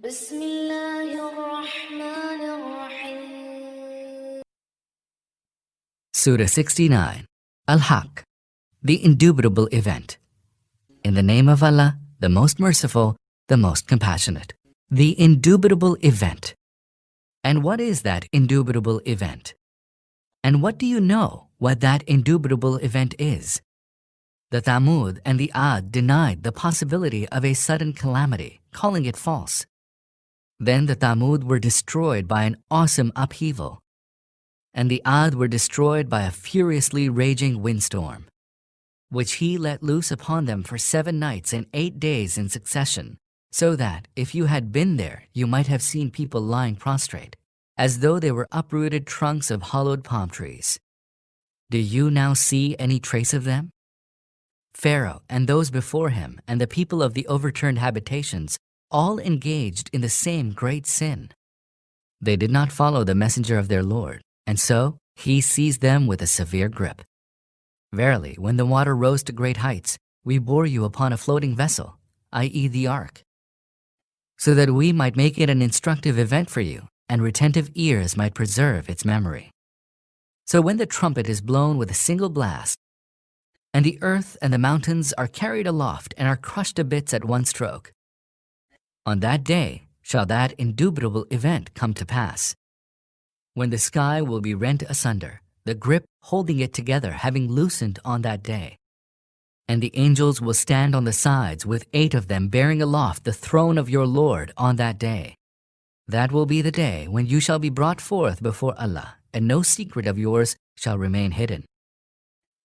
بسم الله الرحمن الرحيم. Surah 69, Al Haqqah, the indubitable event. In the name of Allah, the most merciful, the most compassionate. The indubitable event. And what is that indubitable event? And what do you know what that indubitable event is? The Thamud and the Ad denied the possibility of a sudden calamity, calling it false. Then the Thamud were destroyed by an awesome upheaval, and the Ad were destroyed by a furiously raging windstorm, which he let loose upon them for 7 nights and 8 days in succession, so that if you had been there, you might have seen people lying prostrate, as though they were uprooted trunks of hollowed palm trees. Do you now see any trace of them? Pharaoh and those before him and the people of the overturned habitations all engaged in the same great sin. They did not follow the messenger of their Lord, and so he seized them with a severe grip. Verily, when the water rose to great heights, we bore you upon a floating vessel, i.e. the ark, so that we might make it an instructive event for you, and retentive ears might preserve its memory. So when the trumpet is blown with a single blast, and the earth and the mountains are carried aloft and are crushed to bits at one stroke, on that day shall that indubitable event come to pass, when the sky will be rent asunder, the grip holding it together having loosened on that day. And the angels will stand on the sides with 8 of them bearing aloft the throne of your Lord on that day. That will be the day when you shall be brought forth before Allah, and no secret of yours shall remain hidden.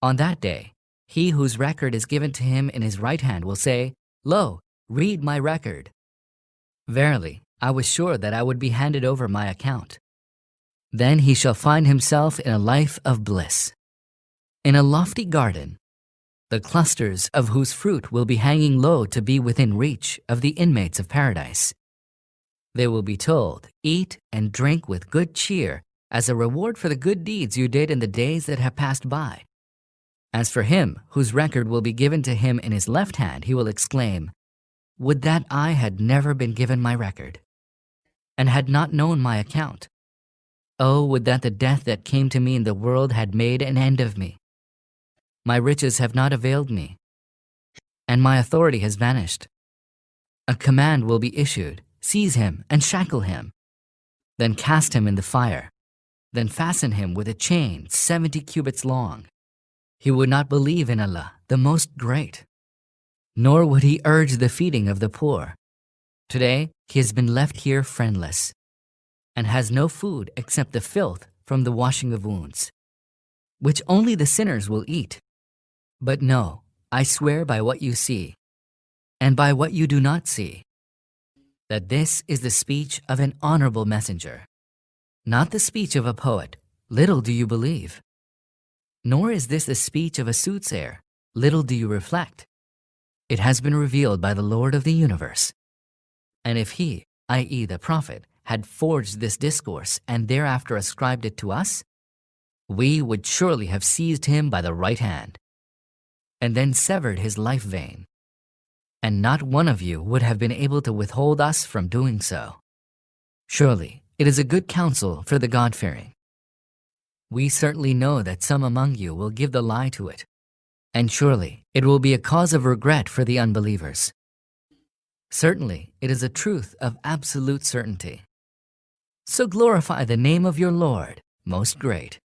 On that day, he whose record is given to him in his right hand will say, Lo, read my record. Verily, I was sure that I would be handed over my account. Then he shall find himself in a life of bliss, in a lofty garden, the clusters of whose fruit will be hanging low to be within reach of the inmates of paradise. They will be told, Eat and drink with good cheer as a reward for the good deeds you did in the days that have passed by. As for him whose record will be given to him in his left hand, he will exclaim, Would that I had never been given my record, and had not known my account. Oh, would that the death that came to me in the world had made an end of me. My riches have not availed me, and my authority has vanished. A command will be issued, Seize him and shackle him, then cast him in the fire, then fasten him with a chain 70 cubits long. He would not believe in Allah, the Most Great, nor would he urge the feeding of the poor. Today, he has been left here friendless, and has no food except the filth from the washing of wounds, which only the sinners will eat. But no, I swear by what you see, and by what you do not see, that this is the speech of an honorable messenger, not the speech of a poet. Little do you believe. Nor is this the speech of a soothsayer. Little do you reflect. It has been revealed by the Lord of the universe. And if he, i.e. the Prophet, had forged this discourse and thereafter ascribed it to us, we would surely have seized him by the right hand, and then severed his life vein, and not one of you would have been able to withhold us from doing so. Surely it is a good counsel for the God-fearing. We certainly know that some among you will give the lie to it, and surely it will be a cause of regret for the unbelievers. Certainly it is a truth of absolute certainty. So glorify the name of your Lord, Most Great.